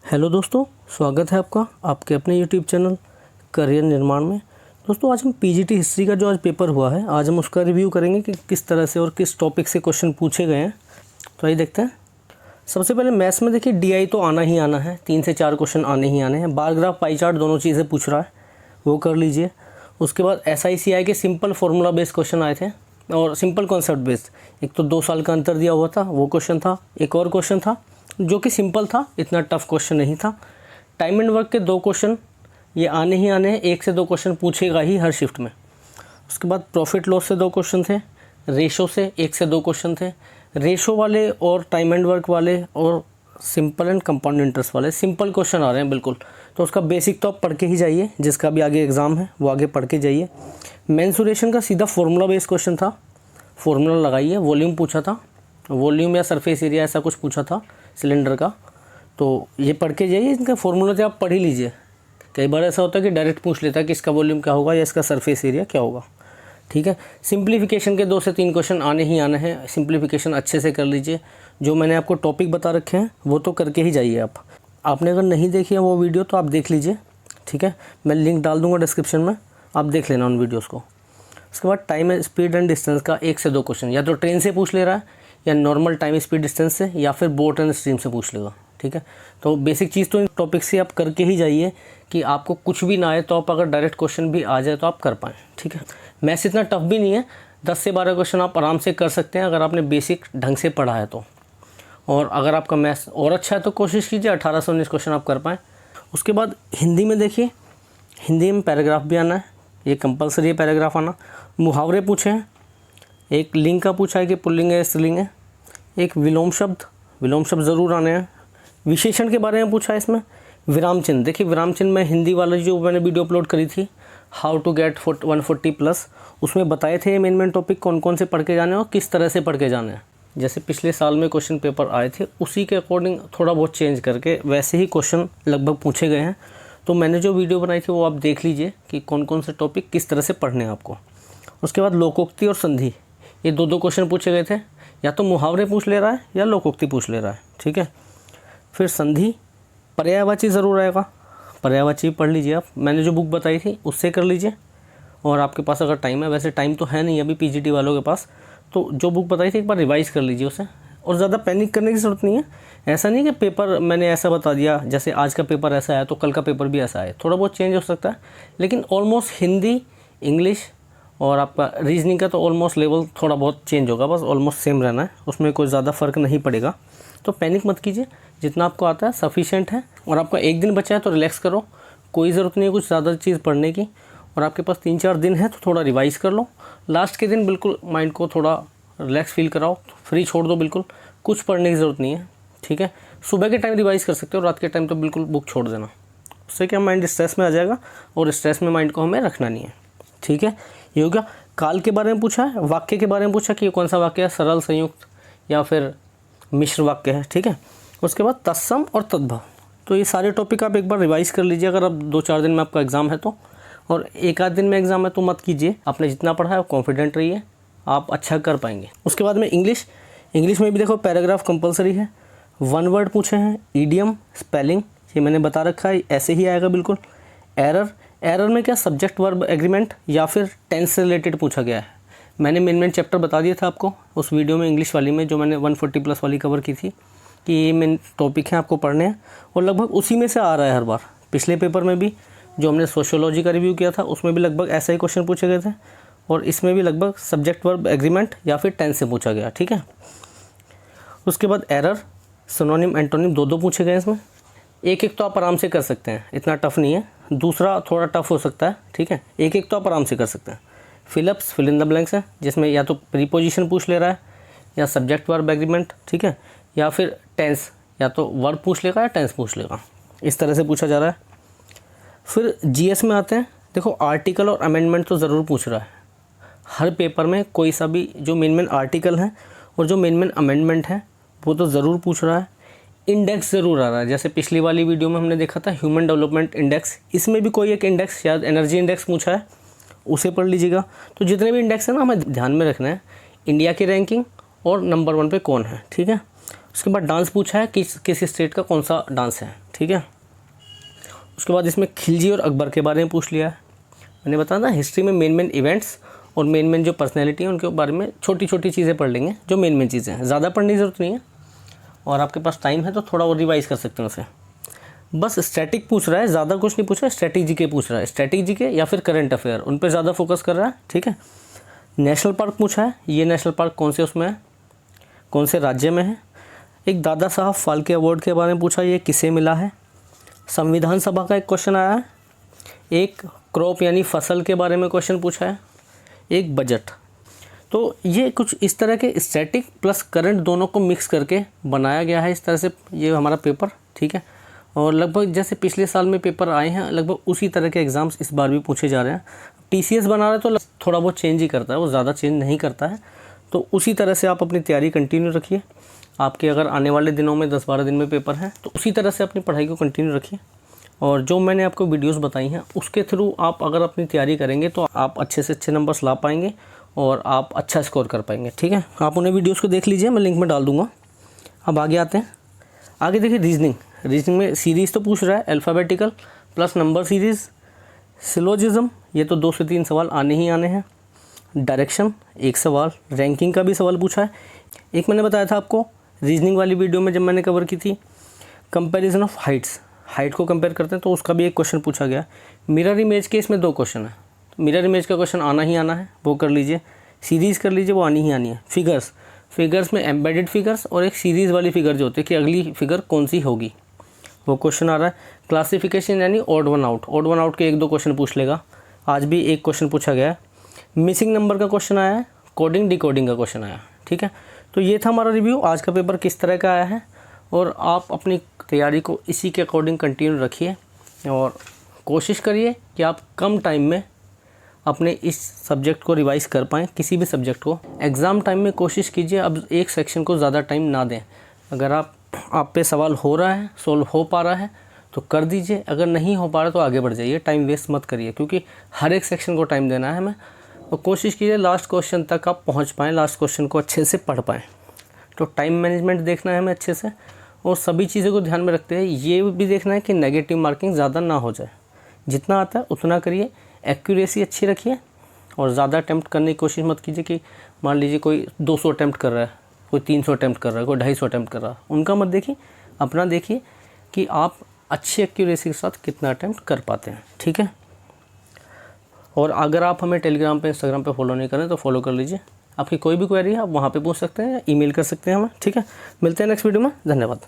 Hello दोस्तों, स्वागत है आपका आपके अपने यूट्यूब चैनल करियर निर्माण में। दोस्तों, आज हम पीजीटी हिस्ट्री का जो आज पेपर हुआ है, आज हम उसका रिव्यू करेंगे कि किस तरह से और किस टॉपिक से क्वेश्चन पूछे गए हैं। तो आइए देखते हैं। सबसे पहले मैथ्स में देखिए डीआई तो आना ही आना है, 3 से 4 क्वेश्चन आने ही आने हैं। बार ग्राफ, पाई चार्ट दोनों चीज़ें पूछ रहा है, वो कर लीजिए। उसके बाद SICI के सिंपल फार्मूला बेस्ड क्वेश्चन आए थे और सिंपल कॉन्सेप्ट बेस्ड। एक तो 2 साल का अंतर दिया हुआ था, वो क्वेश्चन था। एक और क्वेश्चन था जो कि सिंपल था, इतना टफ क्वेश्चन नहीं था। टाइम एंड वर्क के 2 क्वेश्चन ये आने ही आने हैं, 1 से 2 क्वेश्चन पूछेगा ही हर शिफ्ट में। उसके बाद प्रॉफिट लॉस से 2 क्वेश्चन थे, रेशो से 1 से 2 क्वेश्चन थे। रेशो वाले और टाइम एंड वर्क वाले और सिंपल एंड कंपाउंड इंटरेस्ट वाले सिंपल क्वेश्चन आ रहे हैं बिल्कुल। तो उसका बेसिक तो आप पढ़ के ही जाइए, जिसका भी आगे एग्ज़ाम है वो आगे पढ़ के जाइए। मेंसुरेशन का सीधा फार्मूला बेस्ड क्वेश्चन था, फार्मूला लगाइए। वॉल्यूम पूछा था, वॉल्यूम या सरफेस एरिया ऐसा कुछ पूछा था सिलेंडर का, तो ये पढ़ के जाइए। इनका फार्मूला तो आप पढ़ ही लीजिए। कई बार ऐसा होता है कि डायरेक्ट पूछ लेता है कि इसका वॉल्यूम क्या होगा या इसका सरफेस एरिया क्या होगा। ठीक है। सिंप्लीफिकेशन के 2 से 3 क्वेश्चन आने ही आने हैं, सिंप्लीफिकेशन अच्छे से कर लीजिए। जो मैंने आपको टॉपिक बता रखे हैं वो तो करके ही जाइए आप। आपने अगर नहीं देखी है वो वीडियो तो आप देख लीजिए, ठीक है। मैं लिंक डाल दूँगा डिस्क्रिप्शन में, आप देख लेना उन वीडियोज़ को। उसके बाद टाइम स्पीड एंड डिस्टेंस का 1 से 2 क्वेश्चन या तो ट्रेन से पूछ ले रहा है या नॉर्मल टाइम स्पीड डिस्टेंस से या फिर बोट एंड स्ट्रीम से पूछ लेगा। ठीक है। तो बेसिक चीज़ तो इन टॉपिक से आप करके ही जाइए कि आपको कुछ भी ना आए तो आप अगर डायरेक्ट क्वेश्चन भी आ जाए तो आप कर पाएँ। ठीक है। मैथ्स इतना टफ भी नहीं है, 10 से 12 क्वेश्चन आप आराम से कर सकते हैं अगर आपने बेसिक ढंग से पढ़ा है तो। और अगर आपका मैथ्स और अच्छा है तो कोशिश कीजिए 18 से 19 क्वेश्चन आप कर पाएँ। उसके बाद हिंदी में देखिए, हिंदी में पैराग्राफ भी आना है, ये कंपलसरी है पैराग्राफ आना। मुहावरे पूछे हैं, एक लिंग का पूछा है कि पुल्लिंग है स्त्रीलिंग है। एक विलोम शब्द ज़रूर आने हैं। विशेषण के बारे में पूछा है इसमें। विराम चिन्ह, देखिए विराम चिन्ह में हिंदी वाला जो मैंने वीडियो अपलोड करी थी हाउ टू गेट 140+, उसमें बताए थे मेन टॉपिक कौन कौन से पढ़ के जाने और किस तरह से पढ़ के जाने हैं। जैसे पिछले साल में क्वेश्चन पेपर आए थे उसी के अकॉर्डिंग थोड़ा बहुत चेंज करके वैसे ही क्वेश्चन लगभग पूछे गए हैं। तो मैंने जो वीडियो बनाई थी वो आप देख लीजिए कि कौन कौन से टॉपिक किस तरह से पढ़ने हैं आपको। उसके बाद लोकोक्ति और संधि, ये 2 क्वेश्चन पूछे गए थे, या तो मुहावरे पूछ ले रहा है या लोकोक्ति पूछ ले रहा है। ठीक है। फिर संधि, पर्यायवाची ज़रूर आएगा, पर्यायवाची पढ़ लीजिए आप, मैंने जो बुक बताई थी उससे कर लीजिए। और आपके पास अगर टाइम है, वैसे टाइम तो है नहीं अभी पीजीटी वालों के पास, तो जो बुक बताई थी एक बार रिवाइज कर लीजिए उसे। और ज़्यादा पैनिक करने की ज़रूरत नहीं है। ऐसा नहीं कि पेपर मैंने ऐसा बता दिया, जैसे आज का पेपर ऐसा है तो कल का पेपर भी ऐसा है, थोड़ा बहुत चेंज हो सकता है। लेकिन ऑलमोस्ट हिंदी, इंग्लिश और आपका रीजनिंग का तो ऑलमोस्ट लेवल थोड़ा बहुत चेंज होगा, बस ऑलमोस्ट सेम रहना है, उसमें कोई ज़्यादा फ़र्क नहीं पड़ेगा। तो पैनिक मत कीजिए, जितना आपको आता है सफिशिएंट है। और आपका 1 दिन बचा है तो रिलैक्स करो, कोई ज़रूरत नहीं है कुछ ज़्यादा चीज़ पढ़ने की। और आपके पास 3-4 दिन है तो थोड़ा रिवाइज़ कर लो। लास्ट के दिन बिल्कुल माइंड को थोड़ा रिलैक्स फील कराओ, फ्री छोड़ दो, बिल्कुल कुछ पढ़ने की ज़रूरत नहीं है। ठीक है। सुबह के टाइम रिवाइज़ कर सकते हो, रात के टाइम तो बिल्कुल बुक छोड़ देना, उससे क्या माइंड स्ट्रेस में आ जाएगा और स्ट्रेस में माइंड को हमें रखना नहीं है। ठीक है। ये हो गया। काल के बारे में पूछा है, वाक्य के बारे में पूछा कि कौन सा वाक्य है, सरल, संयुक्त या फिर मिश्र वाक्य है। ठीक है। उसके बाद तत्सम और तद्भव, तो ये सारे टॉपिक आप एक बार रिवाइज़ कर लीजिए अगर अब 2-4 दिन में आपका एग्ज़ाम है तो। और 1-आध दिन में एग्ज़ाम है तो मत कीजिए, आपने जितना पढ़ा है कॉन्फिडेंट रहिए, आप अच्छा कर पाएंगे। उसके बाद में इंग्लिश में भी देखो पैराग्राफ कंपलसरी है। 1 वर्ड पूछे हैं, ईडियम, स्पेलिंग, ये मैंने बता रखा है, ऐसे ही आएगा बिल्कुल। एरर में क्या सब्जेक्ट वर्ब एग्रीमेंट या फिर टेंस से रिलेटेड पूछा गया है। मैंने मेन चैप्टर बता दिया था आपको उस वीडियो में, इंग्लिश वाली में, जो मैंने 140+ वाली कवर की थी, कि ये मेन टॉपिक हैं आपको पढ़ने हैं। और लगभग उसी में से आ रहा है हर बार। पिछले पेपर में भी जो हमने सोशियोलॉजी का रिव्यू किया था उसमें भी लगभग ऐसा ही क्वेश्चन पूछे गए थे, और इसमें भी लगभग सब्जेक्ट वर्ब एग्रीमेंट या फिर टेंस से पूछा गया। ठीक है। उसके बाद एरर, सिनोनिम, एंटोनिम 2 पूछे गए इसमें। एक तो आप आराम से कर सकते हैं, इतना टफ नहीं है। दूसरा थोड़ा टफ हो सकता है। ठीक है। एक तो आप आराम से कर सकते हैं। Fill ups, fill in the blanks है, जिसमें या तो प्रीपोजिशन पूछ ले रहा है या सब्जेक्ट वर्ब एग्रीमेंट, ठीक है, या फिर टेंस, या तो वर्ब पूछ लेगा या टेंस पूछ लेगा, इस तरह से पूछा जा रहा है। फिर जीएस में आते हैं। देखो आर्टिकल और अमेंडमेंट तो ज़रूर पूछ रहा है हर पेपर में, कोई सा भी जो मेन आर्टिकल है और जो मेन अमेंडमेंट है वो तो ज़रूर पूछ रहा है। इंडेक्स ज़रूर आ रहा है, जैसे पिछली वाली वीडियो में हमने देखा था ह्यूमन डेवलपमेंट इंडेक्स, इसमें भी कोई एक इंडेक्स शायद एनर्जी इंडेक्स पूछा है, उसे पढ़ लीजिएगा। तो जितने भी इंडेक्स हैं ना हमें ध्यान में रखना है, इंडिया की रैंकिंग और नंबर 1 पे कौन है। ठीक है। उसके बाद डांस पूछा है, किस स्टेट का कौन सा डांस है, ठीक है। उसके बाद इसमें खिलजी और अकबर के बारे में पूछ लिया है। मैंने बताया ना हिस्ट्री में मेन इवेंट्स और मेन जो पर्सनैलिटी है उनके बारे में छोटी छोटी चीज़ें पढ़ लेंगे, जो मेन चीज़ें हैं, ज़्यादा पढ़ने की ज़रूरत नहीं है। और आपके पास टाइम है तो थोड़ा और रिवाइज़ कर सकते हैं उसे। बस स्टैटिक पूछ रहा है, ज़्यादा कुछ नहीं पूछ रहा है, स्टैटिक जीके पूछ रहा है, स्टैटिक जीके या फिर करंट अफेयर, उन पर ज़्यादा फोकस कर रहा है, ठीक है। नेशनल पार्क पूछा है, ये नेशनल पार्क कौन से उसमें है, कौन से राज्य में है। एक दादा साहब फाल्के अवार्ड के बारे में पूछा, ये किसे मिला है। संविधान सभा का एक क्वेश्चन आया है। एक क्रॉप यानी फसल के बारे में क्वेश्चन पूछा है। एक बजट। तो ये कुछ इस तरह के स्टैटिक प्लस करंट दोनों को मिक्स करके बनाया गया है इस तरह से ये हमारा पेपर, ठीक है। और लगभग जैसे पिछले साल में पेपर आए हैं, लगभग उसी तरह के एग्ज़ाम्स इस बार भी पूछे जा रहे हैं। टीसीएस बना रहे तो थोड़ा बहुत चेंज ही करता है, वो ज़्यादा चेंज नहीं करता है। तो उसी तरह से आप अपनी तैयारी कंटिन्यू रखिए। आपके अगर आने वाले दिनों में 10-12 दिन में पेपर हैं तो उसी तरह से अपनी पढ़ाई को कंटिन्यू रखिए। और जो मैंने आपको वीडियोस बताई हैं उसके थ्रू आप अगर अपनी तैयारी करेंगे तो आप अच्छे से अच्छे नंबर्स ला पाएंगे और आप अच्छा स्कोर कर पाएंगे, ठीक है। आप उन्हें वीडियोस को देख लीजिए, मैं लिंक में डाल दूँगा। अब आगे आते हैं। आगे देखिए रीजनिंग में सीरीज़ तो पूछ रहा है, alphabetical plus number series. Syllogism, ये तो 2 से 3 सवाल आने ही आने हैं। डायरेक्शन एक सवाल, रैंकिंग का भी सवाल पूछा है। एक मैंने बताया था आपको रीजनिंग वाली वीडियो में जब मैंने कवर की थी, कंपैरिजन ऑफ हाइट को कंपेयर करते हैं, तो उसका भी एक क्वेश्चन पूछा गया। मिरर इमेज के इसमें 2 क्वेश्चन है, तो मिरर इमेज का क्वेश्चन आना ही आना है, वो कर लीजिए। सीरीज़ कर लीजिए, वो आनी ही आनी है। फिगर्स में एम्बेडेड फिगर्स और एक सीरीज़ वाली फिगर जो होती है कि अगली फिगर कौन सी होगी, वो क्वेश्चन आ रहा है। क्लासिफिकेशन यानी ऑड वन आउट के 1-2 क्वेश्चन पूछ लेगा। आज भी एक क्वेश्चन पूछा गया है। मिसिंग नंबर का क्वेश्चन आया है, कोडिंग डिकोडिंग का क्वेश्चन आया है, ठीक है। तो ये था हमारा रिव्यू, आज का पेपर किस तरह का आया है। और आप अपनी तैयारी को इसी के अकॉर्डिंग कंटिन्यू रखिए और कोशिश करिए कि आप कम टाइम में अपने इस सब्जेक्ट को रिवाइज़ कर पाएँ, किसी भी सब्जेक्ट को। एग्ज़ाम टाइम में कोशिश कीजिए अब एक सेक्शन को ज़्यादा टाइम ना दें। अगर आप पे सवाल हो रहा है, सोल्व हो पा रहा है तो कर दीजिए, अगर नहीं हो पा रहा तो आगे बढ़ जाइए, टाइम वेस्ट मत करिए, क्योंकि हर एक सेक्शन को टाइम देना है हमें। और कोशिश कीजिए लास्ट क्वेश्चन तक आप पहुंच पाएँ, लास्ट क्वेश्चन को अच्छे से पढ़ पाएँ। तो टाइम मैनेजमेंट देखना है हमें अच्छे से, और सभी चीज़ों को ध्यान में रखते हैं ये भी देखना है कि नेगेटिव मार्किंग ज़्यादा ना हो जाए। जितना आता है उतना करिए, एक्यूरेसी अच्छी रखिए और ज़्यादा अटैम्प्ट करने की कोशिश मत कीजिए कि मान लीजिए कोई 200 अटैम्प्ट कर रहा है, कोई 300 अटैम्प्ट कर रहा है, कोई 250 अटैम्प्ट कर रहा है, उनका मत देखिए, अपना देखिए कि आप अच्छी एक्यूरेसी के साथ कितना अटैम्प्ट कर पाते हैं, ठीक है। और अगर आप हमें टेलीग्राम पे इंस्टाग्राम पे फॉलो नहीं करें तो फॉलो कर लीजिए। आपकी कोई भी क्वेरी है आप वहाँ पे पूछ सकते हैं या ईमेल कर सकते हैं हमें, ठीक है। मिलते हैं नेक्स्ट वीडियो में, धन्यवाद।